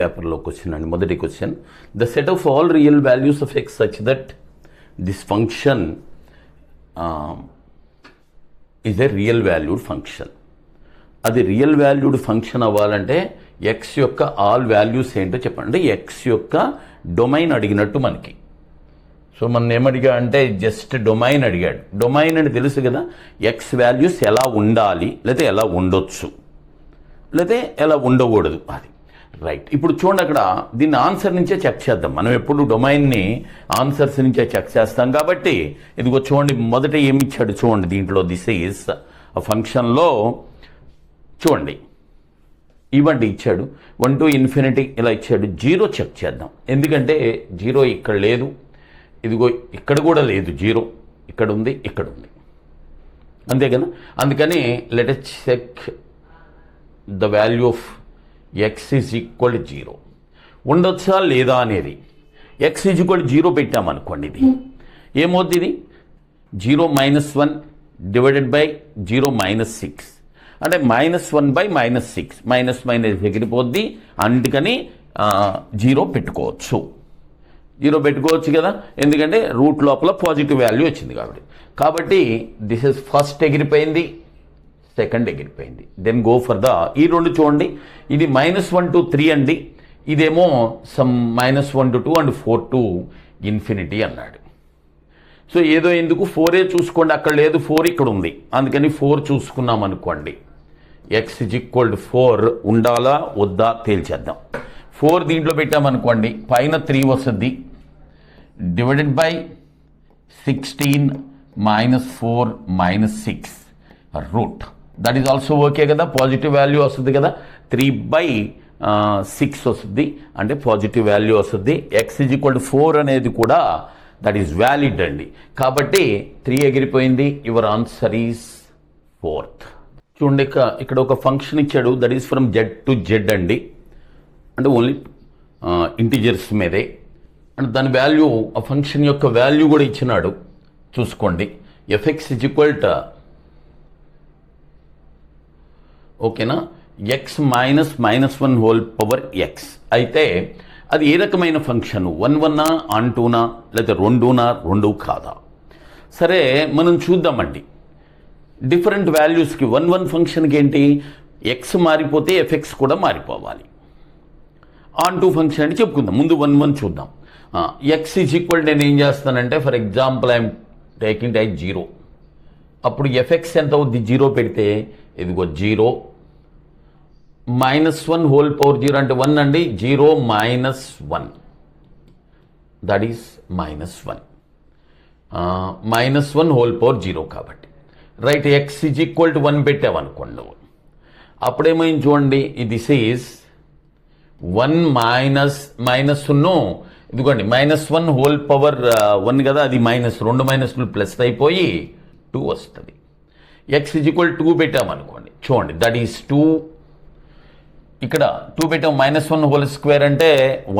పేపర్లో క్వశ్చన్ అండి. మొదటి question, the set of all real values of X such that this function is a real valued function. అది real valued function అవ్వాలంటే X యొక్క all values ఏంటో చెప్పండి. X యొక్క డొమైన్ అడిగినట్టు మనకి. సో మనం ఏమడిగా అంటే జస్ట్ డొమైన్ అడిగాడు. డొమైన్ అని తెలుసు కదా, ఎక్స్ వాల్యూస్ ఎలా ఉండాలి, లేకపోతే ఎలా ఉండొచ్చు, లేకపోతే ఎలా ఉండకూడదు, అది రైట్. ఇప్పుడు చూడండి, అక్కడ దీన్ని ఆన్సర్ నుంచే చెక్ చేద్దాం. మనం ఎప్పుడు డొమైన్ని ఆన్సర్స్ నుంచే చెక్ చేస్తాం కాబట్టి ఇదిగో చూడండి, మొదట ఏమి ఇచ్చాడు చూడండి దీంట్లో. దిస్ ఈజ్ ఫంక్షన్లో చూడండి ఇవ్వండి ఇచ్చాడు 1 to ∞ ఇలా ఇచ్చాడు. 0 చెక్ చేద్దాం, ఎందుకంటే 0 ఇక్కడ లేదు, ఇదిగో ఇక్కడ కూడా లేదు. 0 ఇక్కడ ఉంది, ఇక్కడ ఉంది, అంతే కదా. అందుకని let us check the value of x is equal 0 ఉండొచ్చా లేదా అనేది. ఎక్స్ ఈజ్ ఈక్వల్ 0 పెట్టామనుకోండి, ఇది ఏమవుతుంది? ఇది 0 - 1 డివైడెడ్ బై 0 - 6 అంటే -1/-6 మైనస్ ఎగిరిపోద్ది. అందుకని 0 పెట్టుకోవచ్చు. 0 పెట్టుకోవచ్చు కదా, ఎందుకంటే రూట్ లోపల పాజిటివ్ వాల్యూ వచ్చింది కాబట్టి దిస్ ఇస్ ఫస్ట్ ఎగిరిపోయింది, సెకండ్ ఎగిరిపోయింది. దెన్ గో ఫర్ ద ఈ రెండు చూడండి, ఇది -1 to 3 అండి, ఇదేమో సమ్ -1 to 2 అండ్ 4 to ∞ అన్నాడు. సో ఏదో ఎందుకు 4 చూసుకోండి, అక్కడ లేదు, 4 ఇక్కడ ఉంది, అందుకని 4 చూసుకున్నాం అనుకోండి. ఎక్స్ ఈజ్ ఈక్వల్ టు 4 ఉండాలా వద్దా తేల్చేద్దాం. 4 దీంట్లో పెట్టామనుకోండి, పైన 3 వస్తుంది, divided by 16 - 4 - 6 root. That is also okay కదా, పాజిటివ్ వాల్యూ వస్తుంది కదా. 3/6 వస్తుంది, అంటే పాజిటివ్ వాల్యూ వస్తుంది. ఎక్స్ ఈజ్ ఈక్వల్ టు 4 అనేది కూడా దట్ ఈజ్ వ్యాలిడ్ అండి. కాబట్టి 3 ఎగిరిపోయింది. Your answer is 4th. చూడండి, ఇక్కడ ఒక ఫంక్షన్ ఇచ్చాడు, that is from Z to Z అండి, అంటే ఓన్లీ ఇంటిజర్స్ మీదే. అండ్ దాని వాల్యూ, ఆ ఫంక్షన్ యొక్క వాల్యూ కూడా ఇచ్చినాడు చూసుకోండి. ఎఫ్ఎక్స్ ఈజ్ ఈక్వల్ టు ఓకేనా, ఎక్స్ -1 హోల్ పవర్ ఎక్స్. అయితే అది ఏ రకమైన ఫంక్షన్, 1 ఆన్ 2నా లేదా 2నా, 2 కాదా? సరే మనం చూద్దామండి. డిఫరెంట్ వాల్యూస్కి 1 ఫంక్షన్కి ఏంటి, ఎక్స్ మారిపోతే ఎఫ్ఎక్స్ కూడా మారిపోవాలి. ఆన్ 2 ఫంక్షన్ అంటే చెప్పుకుందాం. ముందు 1 చూద్దాం. ఎక్స్ ఈజ్ ఈక్వల్ నేను ఏం చేస్తానంటే, for example I'm taking type 0, అప్పుడు ఎఫ్ఎక్స్ ఎంత అవుద్ది? 0 పెడితే ఇదిగో 0 -1 హోల్ పవర్ 0 అంటే 1 అండి. 0 - 1 దట్ ఈస్ -1 -1 హోల్ పవర్ 0 కాబట్టి right. X is equal to 1 పెట్టామనుకోండి, అప్పుడేమైంది చూడండి, దిస్ ఈజ్ 1 ఇదిగోండి -1 హోల్ పవర్ 1 కదా, అది రెండు మైనస్లు ప్లస్ అయిపోయి 2 వస్తుంది. ఎక్స్ ఈజ్ ఈక్వల్ 2 పెట్టామనుకోండి, చూడండి దట్ ఈస్ 2. ఇక్కడ 2 పెట్టాం, -1 హోల్ స్క్వేర్ అంటే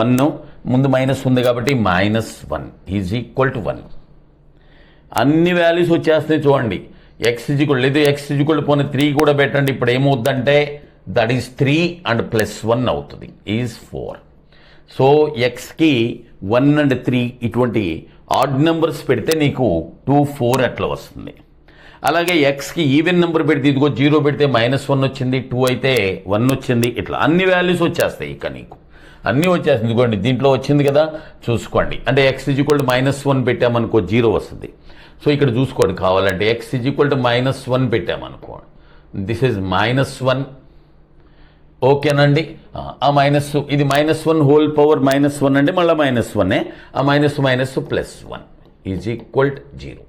1, ముందు మైనస్ ఉంది కాబట్టి -1 ఈజ్ ఈక్వల్ టు 1. అన్ని వాల్యూస్ వచ్చేస్తాయి చూడండి. ఎక్స్ ఈజ్ ఈక్వల్ లేదు, ఎక్స్ ఈజ్ ఈక్వల్ పోనీ 3 కూడా పెట్టండి. ఇప్పుడు ఏమవుద్దంటే దట్ ఈస్ 3 అండ్ +1 అవుతుంది, ఈజ్ 4. సో ఎక్స్కి 1 and 3 ఇటువంటి ఆడ్ నెంబర్స్ పెడితే నీకు 2, 4 అట్లా వస్తుంది. అలాగే ఎక్స్కి ఈవెన్ నెంబర్ పెడితే ఇదిగో 0 పెడితే -1 వచ్చింది, 2 అయితే 1 వచ్చింది, ఇట్లా అన్ని వాల్యూస్ వచ్చేస్తాయి. ఇక నీకు అన్నీ వచ్చేస్తుంది. ఇదిగోండి దీంట్లో వచ్చింది కదా, చూసుకోండి. అంటే ఎక్స్ ఈజ్ ఈక్వల్ టు -1 పెట్టామనుకో 0 వస్తుంది. సో ఇక్కడ చూసుకోండి, కావాలంటే ఎక్స్ ఈజ్ ఈక్వల్ టు -1 పెట్టామనుకో, దిస్ ఈజ్ -1 ఓకేనండి. ఆ మైనస్, ఇది -1 హోల్ పవర్ -1 అంటే మళ్ళీ -1, ఆ +1 ఈజ్ ఈక్వల్ టు 0.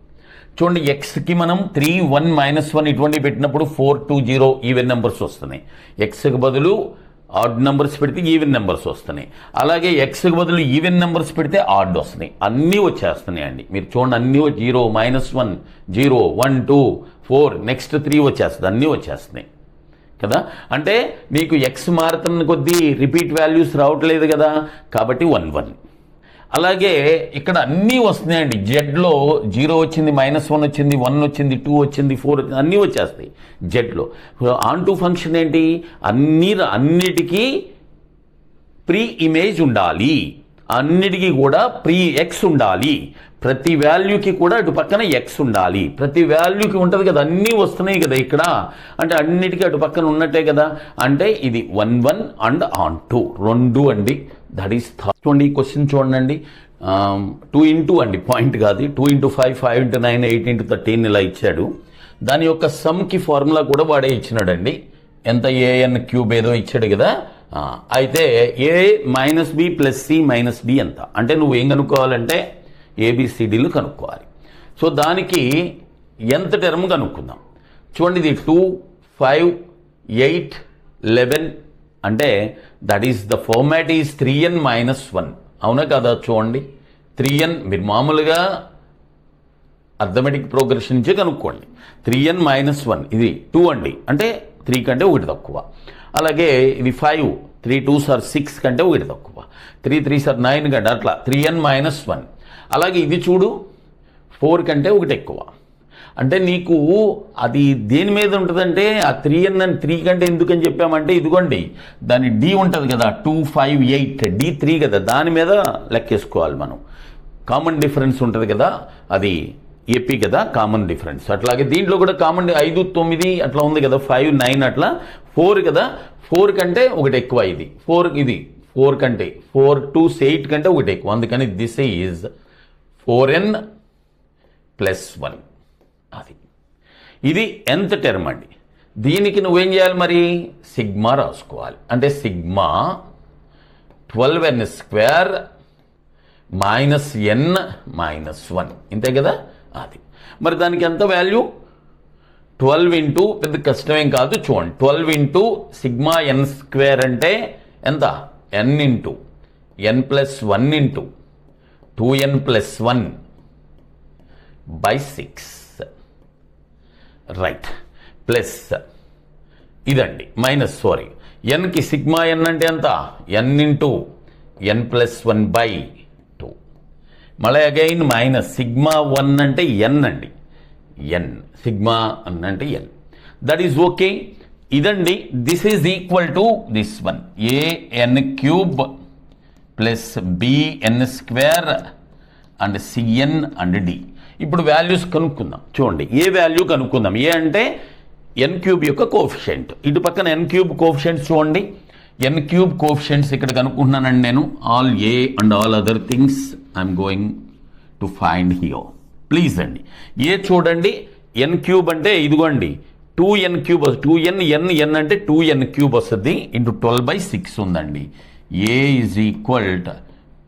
చూడండి, ఎక్స్కి మనం 3, 1, -1 ఇటువంటి పెట్టినప్పుడు 4, 2, 0 ఈవెన్ నెంబర్స్ వస్తున్నాయి. ఎక్స్కి బదులు ఆడ్ నెంబర్స్ పెడితే ఈవెన్ నెంబర్స్ వస్తున్నాయి. అలాగే ఎక్స్కి బదులు ఈవెన్ నెంబర్స్ పెడితే ఆడ్ వస్తున్నాయి. అన్నీ వచ్చేస్తున్నాయి అండి. మీరు చూడండి, అన్నీ 0, -1, 0, 1, 2, 4 నెక్స్ట్ 3 వచ్చేస్తుంది, అన్నీ వచ్చేస్తున్నాయి కదా. అంటే నీకు ఎక్స్ మారుతున్న కొద్దీ రిపీట్ వాల్యూస్ రావట్లేదు కదా, కాబట్టి 1, 1. అలాగే ఇక్కడ అన్నీ వస్తున్నాయండి. జెడ్లో 0 వచ్చింది, -1 వచ్చింది, 1 వచ్చింది, 2 వచ్చింది, 4 వచ్చింది, అన్నీ వచ్చేస్తాయి జెడ్లో. ఆన్ 2 ఫంక్షన్ ఏంటి, అన్నిటికీ ప్రీ ఇమేజ్ ఉండాలి, అన్నిటికీ కూడా ప్రీ ఎక్స్ ఉండాలి, ప్రతి వాల్యూకి కూడా అటు పక్కన ఎక్స్ ఉండాలి, ప్రతి వాల్యూకి ఉంటుంది కదా, అన్నీ వస్తున్నాయి కదా ఇక్కడ, అంటే అన్నిటికీ అటు పక్కన ఉన్నట్టే కదా, అంటే ఇది 1 1 అండ్ ఆన్ 2 2 అండి. దట్ ఈస్ చూడండి ఈ క్వశ్చన్ చూడండి, 2 into అండి, పాయింట్ కాదు, 2 into 5 5 into 9 8 into 13 ఇలా ఇచ్చాడు. దాని యొక్క సమ్కి ఫార్ములా కూడా వాడే ఇచ్చినాడండి, ఎంత ఏఎన్ క్యూబ్ ఏదో ఇచ్చాడు కదా. అయితే A minus B plus C minus D ఎంత అంటే నువ్వు ఏం కనుక్కోవాలంటే ఏబిసిడీలు కనుక్కోవాలి. సో దానికి ఎంత టర్మ్ కనుక్కుందాం. చూడండి ఇది 2 5 8 11 అంటే that is the format is 3n - 1 అవునా కదా. చూడండి 3n మీరు మామూలుగా అర్థమెటిక్ ప్రోగ్రెషన్ నుంచే కనుక్కోండి. 3n - 1 ఇది 2 అండి, అంటే 3 కంటే 1 తక్కువ. అలాగే ఇది 5 3 2s are 6 కంటే 1 తక్కువ, 3 3s are 9 కంటే అట్లా 3n - 1. అలాగే ఇది చూడు 4 కంటే 1 ఎక్కువ. అంటే నీకు అది దేని మీద ఉంటుందంటే ఆ 3n అని 3 కంటే ఎందుకని చెప్పామంటే ఇదిగోండి దాని డి ఉంటుంది కదా 2 5 8 D3 కదా, దాని మీద లెక్కేసుకోవాలి మనం. కామన్ డిఫరెన్స్ ఉంటుంది కదా, అది ఏపీ కదా కామన్ డిఫరెన్స్. అట్లాగే దీంట్లో కూడా కామన్ 5 9 అట్లా ఉంది కదా, 5 9 అట్లా 4 కదా, 4 కంటే 1 ఎక్కువ. ఇది 4 ఇది 4 కంటే 4 2s 8 కంటే 1 ఎక్కువ. అందుకని దిస్ ఈజ్ 4n + 1 అది. ఇది nth టర్మ్ అండి. దీనికి నువ్వేం చేయాలి మరి, సిగ్మా రాసుకోవాలి. అంటే సిగ్మా 12n² -n - 1 ఇంతే కదా అది. మరి దానికి ఎంత వాల్యూ 12 ఇంటూ, పెద్ద కష్టమేం కాదు చూడండి, 12 ఇంటూ సిగ్మా n² అంటే ఎంత, n into n + 1 into 2n + 1 / 6 right, plus ఇదండి మైనస్, సారీ ఎన్కి సిగ్మా ఎన్ అంటే ఎంత, n ఇంటూ n + 1/2 మళ్ళీ అగైన్ మైనస్ సిగ్మా 1 అంటే n అండి, n సిగ్మా అంటే n. That is okay. ఇదండి this is equal to this one an³ + bn² and cn and d. ఇప్పుడు values కనుక్కుందాం. చూడండి ఏ వాల్యూ కనుక్కుందాం. ఏ అంటే n³ యొక్క కోఎఫిషియంట్, ఇటు పక్కన n³ కోఎఫిషియంట్స్ చూడండి, n³ కోఎఫిషియంట్స్ ఇక్కడ కనుక్కుంటున్నానండి నేను. All A and all other things I'm going to find here. Please అండి ఏ చూడండి, n³ అంటే ఇదిగోండి 2n³ 2n n అంటే 2n³ వస్తుంది ఇంటూ 12/6 ఉందండి. ఏ ఈజ్ ఈక్వల్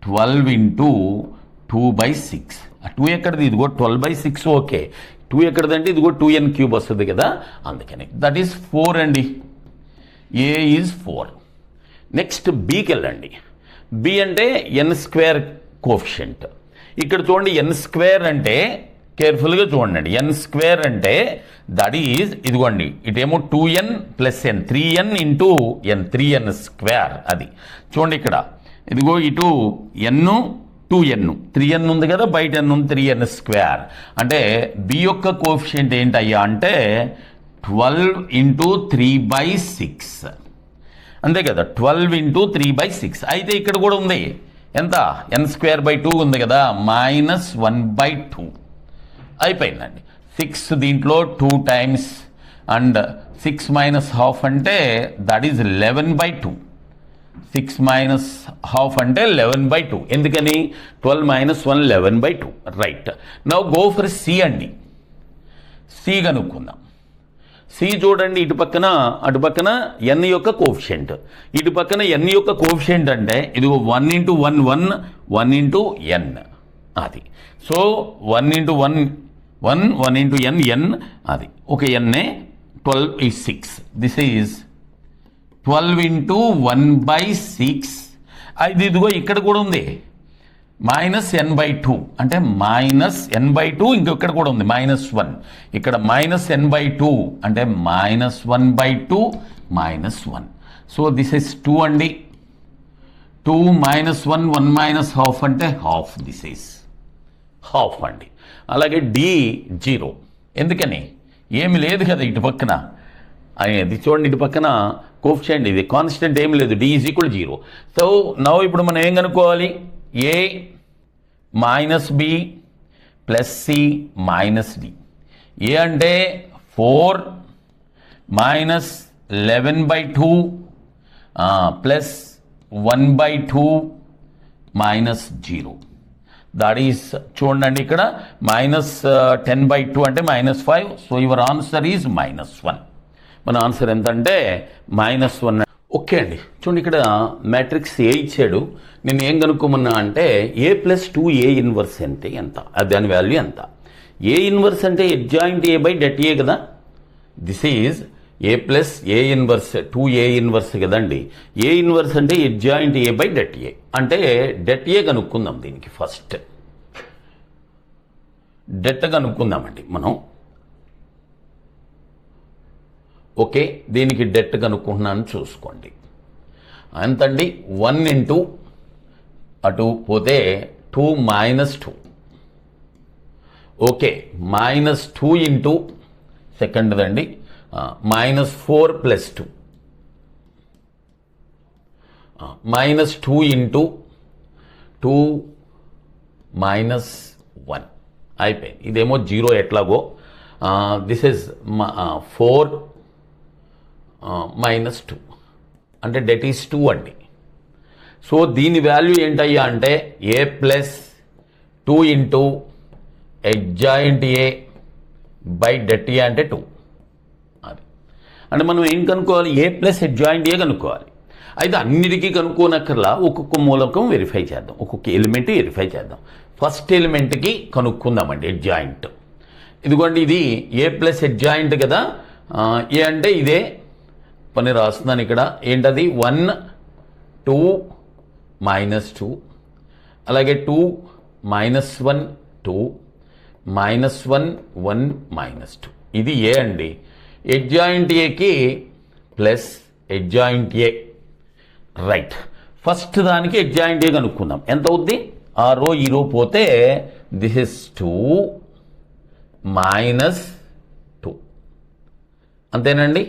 12 ఇంటూ 2/6. 2 ఎక్కడిది, ఇదిగో 12/6 ఓకే. 2 ఎక్కడిదంటే ఇదిగో 2n³ వస్తుంది కదా, అందుకని దట్ ఈస్ 4 అండి. ఏ ఈజ్ 4. నెక్స్ట్ బీకి వెళ్ళండి. బి అంటే n² కోఎఫిషియంట్. ఇక్కడ చూడండి n² అంటే కేర్ఫుల్గా చూడండి, n² అంటే దట్ ఈజ్ ఇదిగోండి ఇటేమో 2n + n 3n into n 3n² అది. చూడండి ఇక్కడ ఇదిగో ఇటు n 2n 3n ఉంది కదా, బయట n ఉంది 3n². అంటే బి యొక్క కోఎఫిషియంట్ ఏంటయ్యా అంటే 12 ఇంటూ 3/6 అంతే కదా, 12 ఇంటూ 3/6. అయితే ఇక్కడ కూడా ఉంది ఎంత, n²/2 ఉంది కదా, -1/2 అయిపోయిందండి. 6 దీంట్లో 2 టైమ్స్ అండ్ 6 - ½ అంటే దట్ ఈజ్ 11/2. 6 - ½ అంటే 11/2. ఎందుకని 12 - 1 11/2 right. Now go for c అండి. సి కనుక్కుందాం. సి చూడండి ఇటు పక్కన అటు పక్కన n యొక్క కోఎఫిషియంట్, ఇటు పక్కన n యొక్క కోఎఫిషియంట్ అంటే ఇదిగో 1 ఇంటూ 1 1 1 ఇంటూ n అది. So 1 into 1 1 1 into n n అది ఒక n 12 is 6. This is 12 into 1/6. అది ఇదిగో ఇక్కడ కూడా ఉంది -n/2 అంటే -n/2. ఇంకొక్కడ కూడా ఉంది -1. ఇక్కడ -n/2 అంటే -1/2 -1. సో దిస్ ఇస్ 2 అండి. 2 - 1 1 - ½ అంటే ½. దిస్ ఈస్ ½ అండి. అలాగే D 0. ఎందుకని ఏమి లేదు కదా ఇటు పక్కన అనేది చూడండి, ఇటు పక్కన కోఫిషియంట్ ఇది కాన్స్టెంట్ ఏం లేదు, D is equal 0. So now ఇప్పుడు మనం ఏం కనుక్కోవాలి, A minus B plus C minus D. A అంటే 4 minus 11/2 plus 1/2 minus 0. That is చూడండి ఇక్కడ -10/2 అంటే -5. So your answer is -1. మన ఆన్సర్ ఎంత అంటే -1. ఓకే అండి, చూడండి ఇక్కడ మ్యాట్రిక్స్ ఏ ఇచ్చాడు, నేను ఏం కనుక్కోమన్నా అంటే ఏ ప్లస్ 2 ఇన్వర్స్ అంటే ఎంత, దాని వాల్యూ ఎంత. ఏ ఇన్వర్స్ అంటే adjoint A by det A కదా. This is A plus A inverse 2 inverse కదండి. ఏ ఇన్వర్స్ అంటే adjoint A by det A, అంటే డెట్ ఏ కనుక్కుందాం. దీనికి ఫస్ట్ డెట్ కనుక్కుందామండి మనం. ఓకే, దీనికి డెట్ కనుక్కుంటున్నాను చూసుకోండి. ఎంతండి, 1 ఇంటూ అటు పోతే 2 మైనస్ 2. ఓకే, -2 ఇంటూ సెకండ్దండి -4 ప్లస్ 2 -2 ఇంటూ 2 మైనస్ 1 అయిపోయింది. ఇదేమో 0 ఎట్లాగో. దిస్ ఇస్ 4 -2 అంటే డెట్ ఈస్ 2 అండి. సో దీని వాల్యూ ఏంటయ్యా అంటే A plus 2 into adjoint A by det A అంటే 2. అది అంటే మనం ఏం కనుక్కోవాలి, ఏ ప్లస్ అడ్జాయింట్ ఏ కనుక్కోవాలి. అయితే అన్నిటికీ కనుక్కోనక్కర్లా, ఒక్కొక్క మూలకం వెరిఫై చేద్దాం, ఒక్కొక్క ఎలిమెంట్ వెరిఫై చేద్దాం. ఫస్ట్ ఎలిమెంట్కి కనుక్కుందామండి అడ్జాయింట్. ఇదిగోండి, ఇది ఏ ప్లస్ అడ్జాయింట్ కదా. ఏ అంటే ఇదే పని రాస్తున్నాను ఇక్కడ. ఏంటది 1 2 -2, అలాగే 2 -1 2 -1 1 -2. ఇది ఏ అండి. అడ్జాయింట్ ఏకి ప్లస్ అడ్జాయింట్ ఏ. రైట్, ఫస్ట్ దానికి అడ్జాయింట్ ఏ కనుక్కుందాం. ఎంత అవుద్ది, ఆ రో ఈ రో పోతే దిస్ ఇస్ 2 -2 అంతేనండి.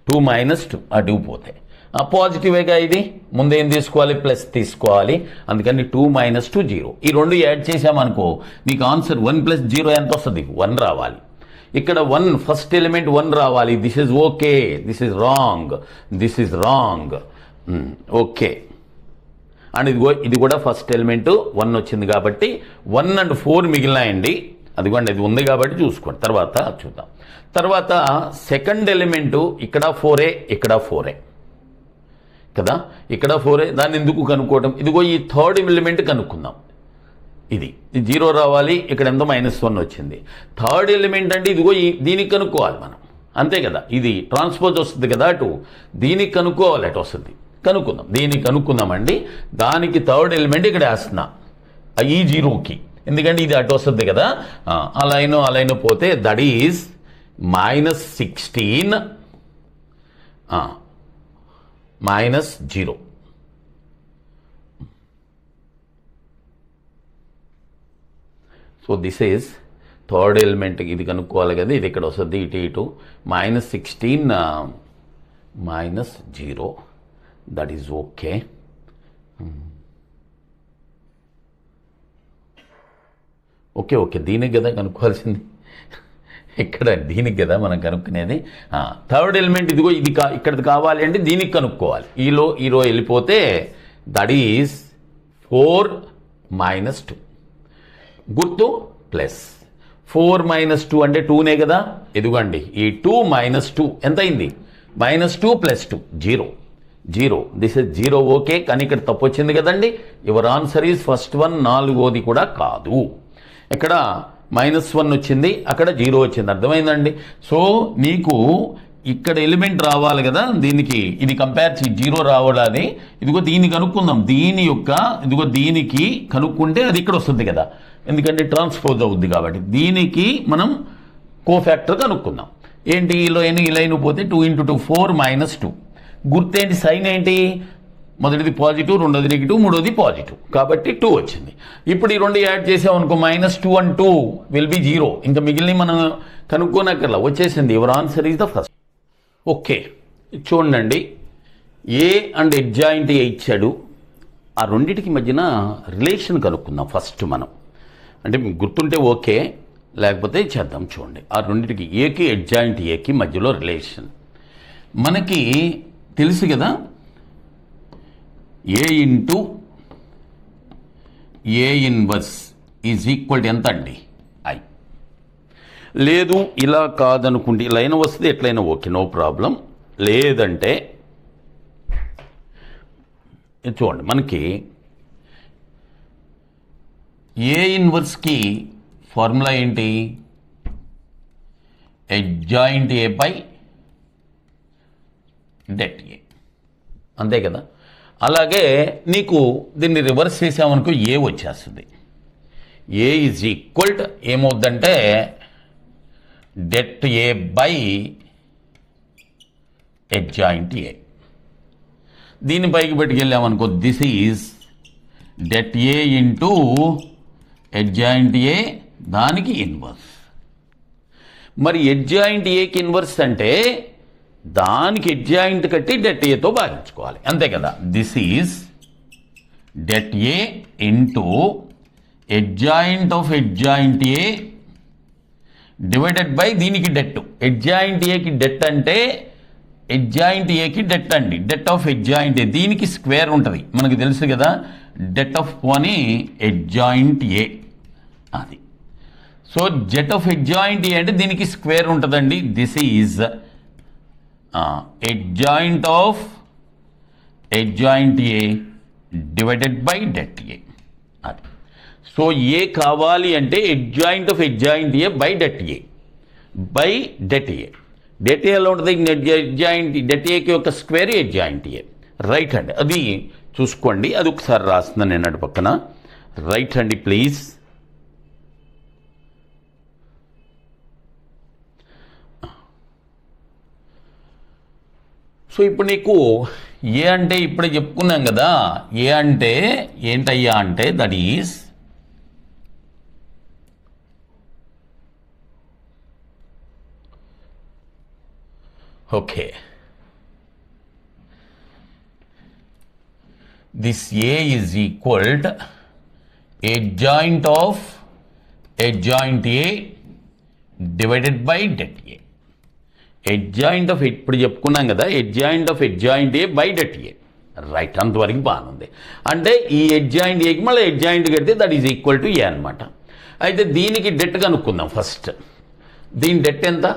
2 -2 అటు పోతే పాజిటివేగా ఇది. ముందేం తీసుకోవాలి, ప్లస్ తీసుకోవాలి. అందుకని 2 -2 0. ఈ రెండు యాడ్ చేసామనుకో నీకు ఆన్సర్ 1 + 0 ఎంత వస్తుంది, 1 రావాలి. ఇక్కడ 1 ఫస్ట్ ఎలిమెంట్ 1 రావాలి. This is okay, this is wrong, this is wrong. Okay, and ఇది కూడా ఫస్ట్ ఎలిమెంట్ 1 వచ్చింది కాబట్టి 1 and 4 మిగిలినాయండి. అదిగోండి, అది ఉంది కాబట్టి చూసుకోండి, తర్వాత చూద్దాం. తర్వాత సెకండ్ ఎలిమెంటు ఇక్కడ 4 ఇక్కడ 4 కదా, ఇక్కడ 4 దాన్ని ఎందుకు కనుక్కోవడం. ఇదిగో ఈ థర్డ్ ఎలిమెంట్ కనుక్కుందాం. ఇది 0 రావాలి, ఇక్కడ ఎంత -1 వచ్చింది. థర్డ్ ఎలిమెంట్ అంటే ఇదిగో దీనికి కనుక్కోవాలి మనం, అంతే కదా. ఇది ట్రాన్స్పోజ్ వస్తుంది కదా అటు, దీనికి కనుక్కోవాలి, అటు వస్తుంది. కనుక్కుందాం, దీనికి కనుక్కుందామండి. దానికి థర్డ్ ఎలిమెంట్ ఇక్కడ వేస్తున్నా ఈ 0కి, ఎందుకంటే ఇది అటు వస్తుంది కదా. అలైన్ పోతే that is -16 -0. So this is third element. ఇది కనుక్కోవాలి కదా, ఇది ఇక్కడ వస్తుంది ఇటు -16 -0. That is okay. ఓకే, దీనికి కదా కనుక్కోవాల్సింది, ఇక్కడ దీనికి కదా మనం కనుక్కునేది. థర్డ్ ఎలిమెంట్ ఇదిగో ఇది ఇక్కడిది కావాలి అంటే దీనికి కనుక్కోవాలి. ఈలో వెళ్ళిపోతే దట్ ఈజ్ 4 -2. గుర్తు ప్లస్ 4 -2 అంటే 2నే కదా. ఇదిగోండి ఈ 2 -2 ఎంత అయింది, -2 + 2 0. This is 0. ఓకే, కానీ ఇక్కడ తప్పు వచ్చింది కదండి. యువర్ ఆన్సర్ ఈజ్ ఫస్ట్ 1, 4ది కూడా కాదు. ఇక్కడ -1 వచ్చింది, అక్కడ 0 వచ్చింది. అర్థమైందండి. సో నీకు ఇక్కడ ఎలిమెంట్ రావాలి కదా, దీనికి ఇది కంపేర్ 0 రావడాన్ని. ఇదిగో దీన్ని కనుక్కుందాం. ఇదిగో దీనికి కనుక్కుంటే అది ఇక్కడ వస్తుంది కదా, ఎందుకంటే ట్రాన్స్పోజ్ అవుద్ది కాబట్టి. దీనికి మనం కోఫ్యాక్టర్ కనుక్కుందాం. ఏంటి, ఈ లైన్ పోతే 2 × 2 4 -2. గుర్తేంటి, సైన్ ఏంటి, మొదటిది పాజిటివ్, రెండోది నెగిటివ్, మూడోది పాజిటివ్, కాబట్టి 2 వచ్చింది. ఇప్పుడు ఈ రెండు యాడ్ చేసామనుకో -2 and 2 విల్ బి 0. ఇంకా మిగిలిన మనం కనుక్కోనక్కర్లా, వచ్చేసింది. Your answer is the first. Okay, చూడండి, ఏ అండ్ అడ్జాయింట్ ఏ ఇచ్చాడు. ఆ రెండింటికి మధ్యన రిలేషన్ కనుక్కుందాం ఫస్ట్ మనం. అంటే మీకు గుర్తుంటే ఓకే, లేకపోతే చేద్దాం. చూడండి, ఆ రెండింటికి ఏకి అడ్జాయింట్ ఏకి మధ్యలో రిలేషన్ మనకి తెలుసు కదా. A into A inverse is equal to ఎంత అండి? ఐ. లేదు ఇలా కాదనుకుంటే ఇలా అయినా వస్తుంది, ఎట్లయినా ఓకే, నో ప్రాబ్లం. లేదంటే చూడండి, మనకి ఏ ఇన్వర్స్కి ఫార్ములా ఏంటి? Adjoint A by det A, అంతే కదా. అలాగే నీకు దీన్ని రివర్స్ చేసామనుకో ఏ వచ్చేస్తుంది. ఏ ఈజ్ ఈక్వల్ టు ఏమవుద్దంటే det A by adjoint A. దీన్ని పైకి పెట్టుకెళ్ళామనుకో this is det A into adjoint A, దానికి ఇన్వర్స్. మరి అడ్జాయింట్ ఏకి ఇన్వర్స్ అంటే దానికి అడ్జాయింట్ కట్టి డెట్ ఏతో భాగించుకోవాలి, అంతే కదా. This is det A into adjoint of adjoint A divided by దీనికి డెట్. అడ్జాయింట్ ఏకి డెట్ అంటే అడ్జాయింట్ ఏకి డెట్ అండి, డెట్ ఆఫ్ అడ్జాయింట్ ఏ. దీనికి స్క్వేర్ ఉంటుంది మనకు తెలుసు కదా, డెట్ ఆఫ్ పోనీ అడ్జాయింట్ ఏ అది. సో డెట్ ఆఫ్ అడ్జాయింట్ ఏ అంటే దీనికి స్క్వేర్ ఉంటుందండి. This is adjoint of adjoint A divided by det ఏ అది. సో ఏ కావాలి అంటే adjoint of adjoint A by det A, by det A. Det A ఎలా ఉంటుంది? అడ్జాయింట్ డెట్ ఏకి యొక్క స్క్వేర్ అడ్జాయింట్ ఏ, రైట్ అండి. అది చూసుకోండి, అది ఒకసారి రాస్తున్నాను నేను అటు పక్కన. రైట్ అండి ప్లీజ్. సో ఇప్పుడు నీకు ఏ అంటే ఇప్పుడే చెప్పుకున్నాం కదా, ఏ అంటే ఏంటయ్యా అంటే that is okay, this A is equal to adjoint of adjoint A divided by det A. Adjoint of ఇప్పుడు చెప్పుకున్నాం కదా, adjoint of adjoint A by det A, right. అంతవరకు బాగుంది. అంటే ఈ అడ్జాయింట్ ఏకి మళ్ళీ అడ్జాయింట్ కడితే దట్ ఈజ్ ఈక్వల్ టు ఏ అనమాట. అయితే దీనికి డెట్ కనుక్కుందాం ఫస్ట్. దీని డెట్ ఎంత?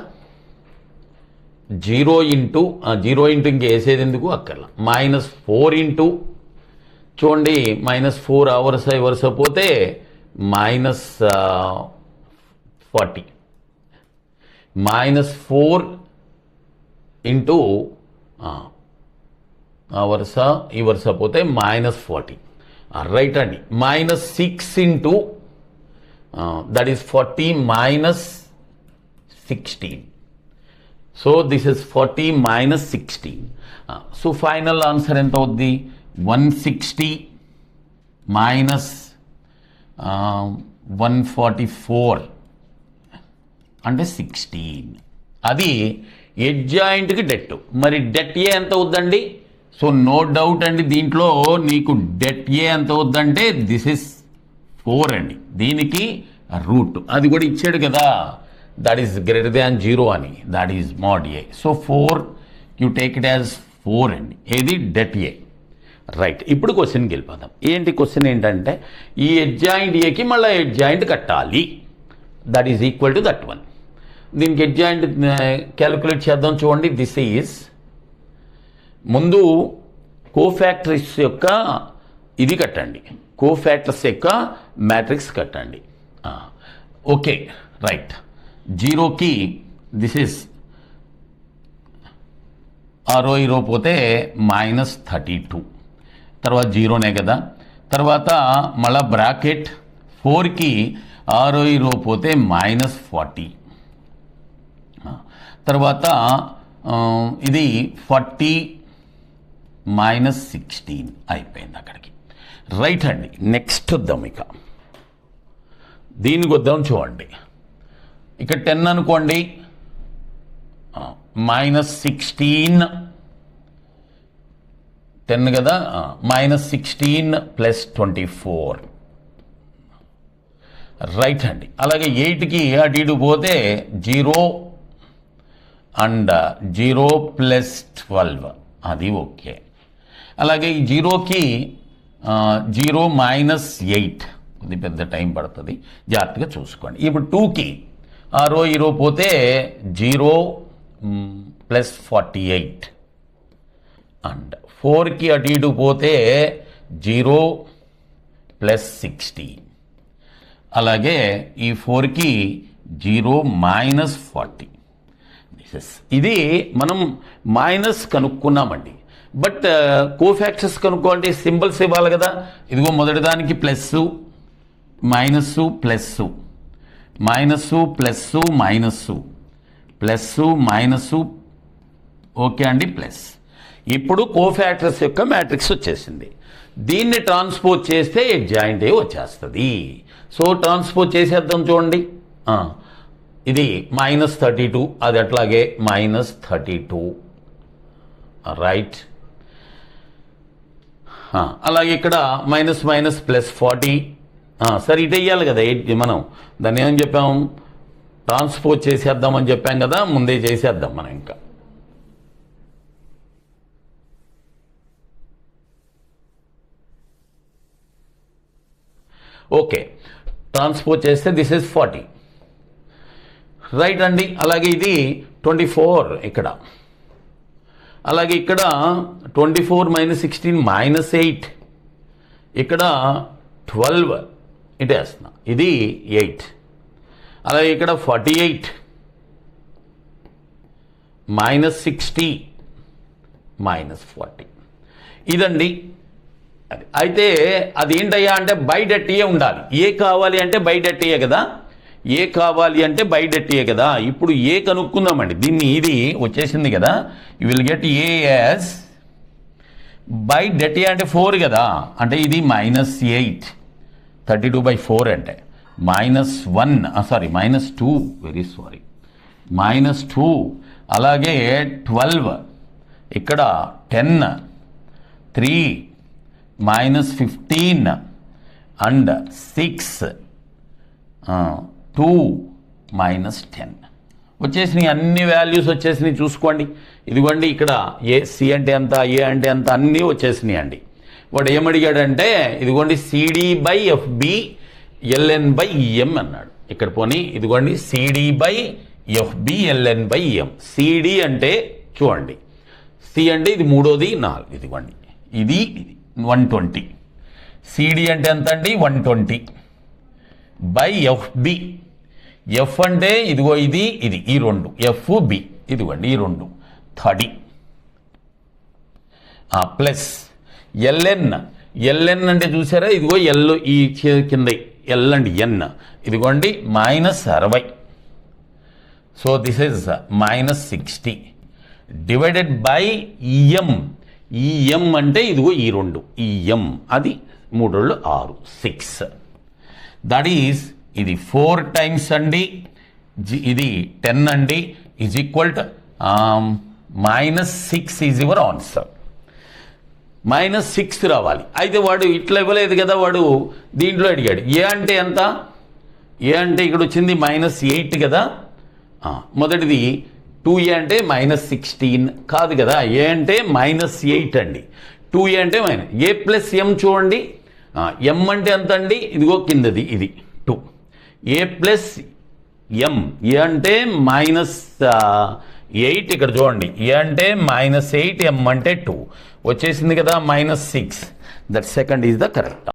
0 ఇంటూ ఇంక వేసేది ఎందుకు అక్కర్లా, -4 ఇంటూ చూడండి -4 అవర్స్ పోతే -40, -4 ఇంటూ ఈ వరుస పోతే -40, రైట్ అండి. -6 into that is 40 -16. So this is 40 -16. So final answer ఎంత అవుద్ది? 160 -144 అంటే 16. అది అడ్జాయింట్కి డెట్. మరి డెట్ ఏ ఎంత అవుద్దండి? సో నో డౌట్ అండి, దీంట్లో నీకు డెట్ ఏ ఎంత అవుద్దంటే దిస్ ఇస్ 4 అండి. దీనికి రూట్ అది కూడా ఇచ్చాడు కదా, దట్ ఈస్ గ్రేటర్ దాన్ 0 అని, that is mod A. So 4 you take it as 4 అండి. ఏది? Det A, right. ఇప్పుడు క్వశ్చన్కి వెళ్ళిపోదాం. ఏంటి క్వశ్చన్ ఏంటంటే ఈ అడ్జాయింట్ ఏకి మళ్ళీ అడ్జాయింట్ కట్టాలి, that is equal to that one. దీనికి అడ్జాయింట్ క్యాలిక్యులేట్ చేద్దాం. చూడండి, దిస్ ఈజ్ ముందు కోఫ్యాక్టర్స్ యొక్క ఇది కట్టండి, కోఫ్యాక్టర్స్ యొక్క మ్యాట్రిక్స్ కట్టండి. Okay, right. 0కి దిస్ ఇస్ రో పోతే -32, తర్వాత 0నే కదా. తర్వాత మళ్ళా బ్రాకెట్ 4కి రో పోతే -40, తర్వాత ఇది 40 -16 అయిపోయింది అక్కడికి, రైట్ అండి. నెక్స్ట్ వద్దాం, ఇక దీనికి వద్దాం. చూడండి, ఇక్కడ 10 అనుకోండి, -16 10 కదా, -16 + 24 రైట్ అండి. అలాగే 8కి అటు ఇటు పోతే 0 అండ్ 0 + 12 అది ఓకే. అలాగే ఈ 0కి 0 - 8 ఇది పెద్ద టైం పడుతుంది, జాగ్రత్తగా చూసుకోండి. ఇప్పుడు 2కి ఆ రో ఈ రో పోతే 0 + 48 అండ్ 4కి అటు ఇటు పోతే 0 + 60. అలాగే ఈ 4కి 0 - 40. ఇది మనం మైనస్ కనుక్కున్నామండి. బట్ కోఫాక్టర్స్ కనుక్కోవాలంటే సింబల్స్ ఇవ్వాలి కదా. ఇదిగో మొదటి దానికి plus minus plus minus plus minus plus minus okay అండి ప్లస్. ఇప్పుడు కోఫాక్టర్స్ యొక్క మ్యాట్రిక్స్ వచ్చేసింది. దీన్ని ట్రాన్స్పోజ్ చేస్తే ఎగ్జాయింట్ ఏ వచ్చేస్తుంది. సో ట్రాన్స్పోజ్ చేసేద్దాం చూడండి. ఇది -32 అది అట్లాగే -32 రైట్. అలాగే ఇక్కడ మైనస్ +40 సరే ఇటు వేయాలి కదా. మనం దాన్ని ఏమని చెప్పాం, ట్రాన్స్పోజ్ చేసేద్దామని చెప్పాం కదా, ముందే చేసేద్దాం మనం. ఇంకా ఓకే, ట్రాన్స్పోజ్ చేస్తే దిస్ ఇస్ 40 రైట్ అండి. అలాగే ఇది 24 ఇక్కడ. అలాగే ఇక్కడ 24 - 16 -8 ఇక్కడ 12 ఇటు వేస్తున్నా, ఇది 8. అలాగే ఇక్కడ 48 -60 -40 ఇదండి. అయితే అది ఏంటయ్యా అంటే బైడెట్టియే ఉండాలి. ఏ కావాలి అంటే బైడెట్టియే కదా, ఏ కావాలి అంటే బైడెట్టియే కదా. ఇప్పుడు ఏ కనుక్కుందామండి దీన్ని. ఇది వచ్చేసింది కదా, you will get A as by det A అంటే 4 కదా, అంటే ఇది -8 32/4 అంటే -2 వెరీ సారీ -2. అలాగే 12 ఇక్కడ 10 3 -15 అండ్ 6 2 -10 వచ్చేసినాయి. అన్ని వాల్యూస్ వచ్చేసినాయి చూసుకోండి. ఇదిగోండి ఇక్కడ సి అంటే ఎంత, ఏ అంటే ఎంత అన్నీ వచ్చేసినాయి అండి. వాడు ఏమడిగాడంటే ఇదిగోండి CD/FB ln/em అన్నాడు. ఇక్కడ పోనీ ఇదిగోండి CD/FB ln/em. CD అంటే చూడండి, C అంటే ఇది మూడోది 4 ఇదిగోండి, ఇది 120. CD అంటే ఎంత అండి 120/FB. F అంటే ఇదిగో ఇది ఈ రెండు FB ఇదిగోండి ఈ రెండు 30 ప్లస్ LN అంటే చూసారా, ఇదిగో ఎల్ ఈ కింద ఎల్ అండ్ ఎన్ ఇదిగోండి -60. So this is -60 divided by EM. EM అంటే ఇదిగో ఈ రెండు EM అది 3 6 6. దట్ ఈస్ ఇది 4 టైమ్స్ అండి, ఇది 10 అండి, is equal to -6 is your answer. -6 రావాలి. అయితే వాడు ఇట్లా ఇవ్వలేదు కదా, వాడు దీంట్లో అడిగాడు. ఏ అంటే ఎంత, ఏ అంటే ఇక్కడ వచ్చింది -8 కదా. మొదటిది 2a అంటే -16 కాదు కదా, ఏ అంటే -8 అండి, 2a అంటే a + m చూడండి. m అంటే ఎంత అండి, ఇదిగో కిందది ఇది 2. a + m, ఏ అంటే -8 ఇక్కడ చూడండి, ఏ అంటే -8 m అంటే 2 వచ్చేసింది కదా, -6. That second is the correct.